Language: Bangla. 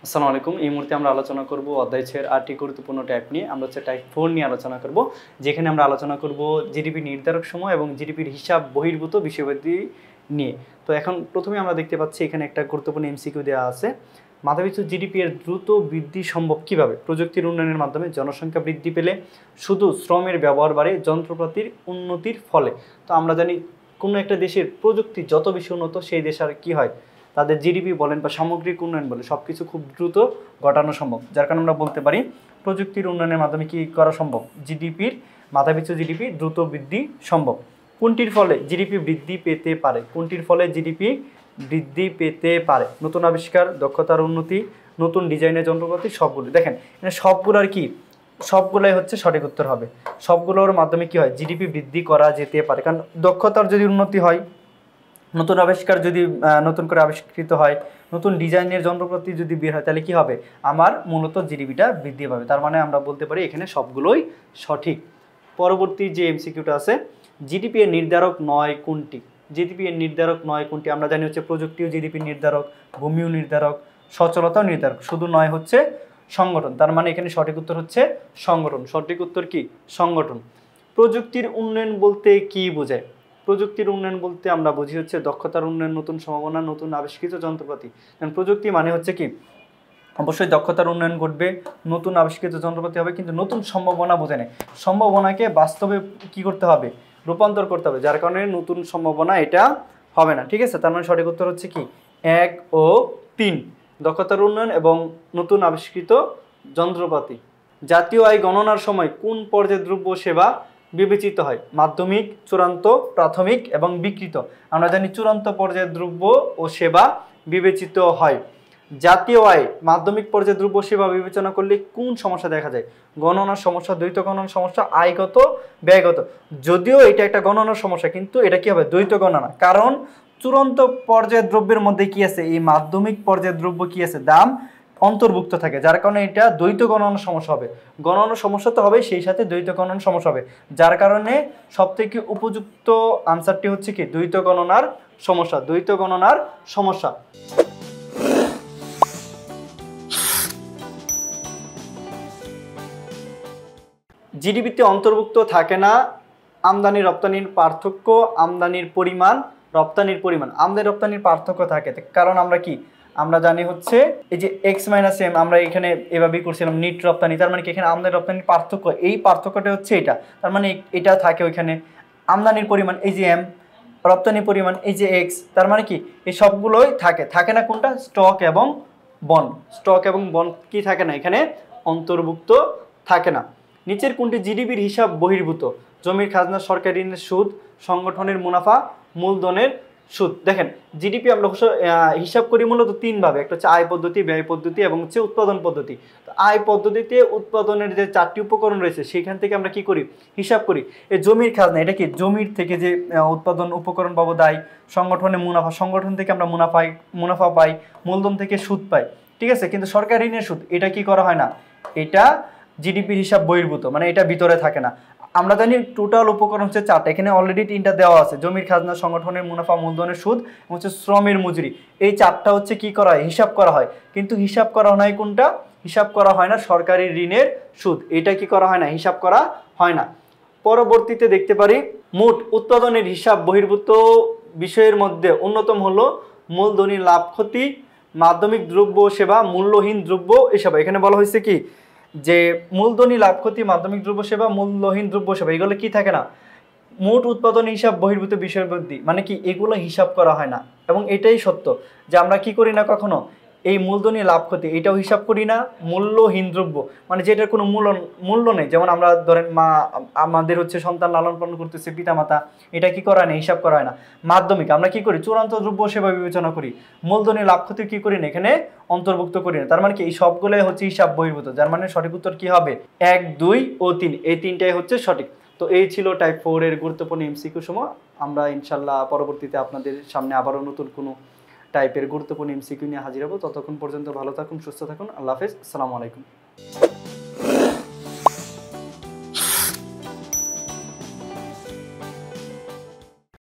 আসসালামু আলাইকুম। এই মুহূর্তে আমরা আলোচনা করব অধ্যায় 6 এর 8টি গুরুত্বপূর্ণ টাইপ নিয়ে। আমরা হচ্ছে টাইপ 4 নিয়ে আলোচনা করব, যেখানে আমরা আলোচনা করব জিডিপি নির্ধারক সমূহ এবং জিডিপির হিসাব বহির্ভূত বিষয়বস্তু নিয়ে। তো এখন প্রথমে আমরা দেখতে পাচ্ছি এখানে একটা গুরুত্বপূর্ণ এমসিকিউ দেওয়া আছে। মাথাপিছু জিডিপি এর দ্রুত বৃদ্ধি সম্ভব কিভাবে? প্রযুক্তির উন্নয়নের মাধ্যমে, জনসংখ্যা বৃদ্ধি পেলে, শুধু শ্রমের ব্যবহার বাড়ে, যন্ত্রপাতির উন্নতির ফলে। তো আমরা জানি কোনো একটা দেশের প্রযুক্তি যত বেশি উন্নত সেই দেশ আর কি হয়, তাদের জিডিপি বলেন বা সামগ্রিক উন্নয়ন বলে সব কিছু খুব দ্রুত ঘটানো সম্ভব। যার কারণে আমরা বলতে পারি প্রযুক্তির উন্নয়নের মাধ্যমে কী করা সম্ভব, জিডিপির মাথাপিছু জিডিপি দ্রুত বৃদ্ধি সম্ভব। কোনটির ফলে জিডিপি বৃদ্ধি পেতে পারে? কোনটির ফলে জিডিপি বৃদ্ধি পেতে পারে? নতুন আবিষ্কার, দক্ষতার উন্নতি, নতুন ডিজাইনের যন্ত্রপাতি, সবগুলো। দেখেন এখানে সবগুলোর কি, সবগুলোই হচ্ছে সঠিক উত্তর হবে। সবগুলোর মাধ্যমে কি হয়, জিডিপি বৃদ্ধি করা যেতে পারে। কারণ দক্ষতার যদি উন্নতি হয়, নতুন আবিষ্কার যদি নতুন করে আবিষ্কৃত হয়, নতুন ডিজাইনের যন্ত্রপাতি যদি বের হয়, তাহলে কি হবে, আমার মূলত জিডিপিটা বৃদ্ধি পাবে। তার মানে আমরা বলতে পারি এখানে সবগুলোই সঠিক। পরবর্তী যে এমসিকিউটা আছে, জিডিপি এর নির্ধারক নয় কোনটি? জিডিপি এর নির্ধারক নয় কোনটি? আমরা জানি হচ্ছে প্রযুক্তিও জিডিপির নির্ধারক, ভূমিও নির্ধারক, সচলতাও নির্ধারক, শুধু নয় হচ্ছে সংগঠন। তার মানে এখানে সঠিক উত্তর হচ্ছে সংগঠন। সঠিক উত্তর কি? সংগঠন। প্রযুক্তির উন্নয়ন বলতে কি বোঝায়? প্রযুক্তির উন্নয়ন বলতে আমরা বুঝি হচ্ছে দক্ষতার উন্নয়ন, নতুন সম্ভাবনা, নতুন আবিষ্কৃত যন্ত্রপাতি। কারণ প্রযুক্তি মানে হচ্ছে কি, অবশ্যই দক্ষতার উন্নয়ন ঘটবে, নতুন আবিষ্কৃত যন্ত্রপাতি হবে, কিন্তু নতুন সম্ভাবনা বোঝে নেই। সম্ভাবনাকে বাস্তবে কি করতে হবে, রূপান্তর করতে হবে, যার কারণে নতুন সম্ভাবনা এটা হবে না। ঠিক আছে, তার মানে সঠিক উত্তর হচ্ছে কি 1 ও 3, দক্ষতার উন্নয়ন এবং নতুন আবিষ্কৃত যন্ত্রপাতি। জাতীয় আয় গণনার সময় কোন পর্যায়ে দ্রব্য সেবা বিবেচিত হয়? মাধ্যমিক, চূড়ান্ত, প্রাথমিক এবং বিকৃত। আমরা জানি চূড়ান্ত পর্যায়ে দ্রব্য ও সেবা বিবেচিত হয়। জাতীয় আয় মাধ্যমিক পর্যায়ে দ্রব্য সেবা বিবেচনা করলে কোন সমস্যা দেখা যায়? গণনার সমস্যা, দ্বৈত গণনার সমস্যা, আয়গত, ব্যয়গত। যদিও এটা একটা গণনার সমস্যা, কিন্তু এটা কি হবে, দ্বৈত গণনা। কারণ চূড়ান্ত পর্যায়ের দ্রব্যের মধ্যে কি আছে, এই মাধ্যমিক পর্যায়ের দ্রব্য কি আছে, দাম অন্তর্ভুক্ত থাকে, যার কারণে এটা দ্বৈত গণনার সমস্যা হবে। গণনার সমস্যা তো হবে, সেই সাথে দ্বৈত গণনার সমস্যা হবে, যার কারণে সবথেকে উপযুক্ত আনসারটি হচ্ছে কি দ্বৈত গণনার সমস্যা। দ্বৈত গণনার সমস্যা। জিডিপিতে অন্তর্ভুক্ত থাকে না আমদানি রপ্তানির পার্থক্য, আমদানির পরিমাণ, রপ্তানির পরিমাণ। আমদানি রপ্তানির পার্থক্য থাকে, কারণ আমরা কি, আমরা জানি হচ্ছে এই যে x-m আমরা এখানে এভাবেই করছিলাম নিট রপ্তানি। তার মানে কি এখানে আমদানি রপ্তানির পার্থক্য, এই পার্থক্যটা হচ্ছে এটা। তার মানে এটা থাকে ওইখানে। আমদানির পরিমাণ এই যে m, রপ্তানি পরিমাণ এই যে x, তার মানে কি এই সবগুলোই থাকে। থাকে না কোনটা? স্টক এবং বন্ড। স্টক এবং বন্ড কি থাকে না, এখানে অন্তর্ভুক্ত থাকে না। নিচের কোনটি জিডিপির হিসাব বহির্ভূত? জমির খাজনা, সরকারি ঋণের সুদ, সংগঠনের মুনাফা, মূলধনের সুদ। দেখেন জিডিপি আমরা হিসাব করি মূলত 3 ভাবে। একটা হচ্ছে আয় পদ্ধতি, ব্যয় পদ্ধতি এবং হচ্ছে উৎপাদন পদ্ধতি। তো আয় পদ্ধতিতে উৎপাদনের যে 4টি উপকরণ রয়েছে সেখান থেকে আমরা কি করি, হিসাব করি। এই জমির খাজনা, এটা কি জমির থেকে যে উৎপাদন উপকরণ বাবদ আয়, সংগঠনের মুনাফা, সংগঠন থেকে আমরা মুনাফা পাই, মূলধন থেকে সুদ পাই। ঠিক আছে, কিন্তু সরকারি ঋণের সুদ এটা কি করা হয় না, এটা জিডিপির হিসাব বহির্ভূত, মানে এটা ভিতরে থাকে না। আমরা জানি টোটাল উপকরণ হচ্ছে 4টা, এখানে অলরেডি 3টা দেওয়া আছে, জমির খাজনা, সংগঠনের মুনাফা, মূলধনের সুদ এবং হচ্ছে শ্রমের মজুরি। এই 4টা হচ্ছে কি করা হয়, হিসাব করা হয়। কিন্তু হিসাব করা হয় কোনটা, হিসাব করা হয় না সরকারি ঋণের সুদ, এটা কি করা হয় না, হিসাব করা হয় না। পরবর্তীতে দেখতে পারি মোট উৎপাদনের হিসাব বহির্ভূত বিষয়ের মধ্যে অন্যতম হলো মূলধনী লাভ ক্ষতি, মাধ্যমিক দ্রব্য সেবা, মূল্যহীন দ্রব্য এসব। এখানে বলা হয়েছে কি যে মূলধনী লাভ ক্ষতি, মাধ্যমিক দ্রব্য সেবা, মূল্যহীন দ্রব্য সেবা, এগুলো কি থাকে না, মোট উৎপাদন হিসাব বহির্ভূত বিষয়ের মধ্যে, মানে কি এগুলো হিসাব করা হয় না। এবং এটাই সত্য যে আমরা কি করি না কখনো, এই মূলধনী লাভ ক্ষতি এটাও হিসাব করি না। মূল্যহীন দ্রব্য মানে যেটার কোনো মূল্য নেই, যেমন আমরা ধরেন আমাদের হচ্ছে সন্তান লালন পালন করতেছে পিতামাতা, এটা কি করা হয় না, হিসাব করা হয় না। মাধ্যমিক আমরা কি করি, চূড়ান্ত দ্রব্য সেবা বিবেচনা করি, মূলধনী লাভ ক্ষতি কি করি না, এখানে অন্তর্ভুক্ত করি না। তার মানে কি এই সবগুলোই হচ্ছে হিসাব বহির্ভূত, যার মানে সঠিক উত্তর কি হবে 1, 2 ও 3, এই 3টাই হচ্ছে সঠিক। তো এই ছিল টাইপ 4 এর গুরুত্বপূর্ণ এমসিকিউ সমূহ। আমরা ইনশাল্লাহ পরবর্তীতে আপনাদের সামনে আবারও নতুন কোনো টাইপের গুরুত্বপূর্ণ এমসিকিউ নিয়ে হাজির হব। ততক্ষণ পর্যন্ত ভালো থাকুন, সুস্থ থাকুন। আল্লাহ হাফেজ, আসসালামু আলাইকুম।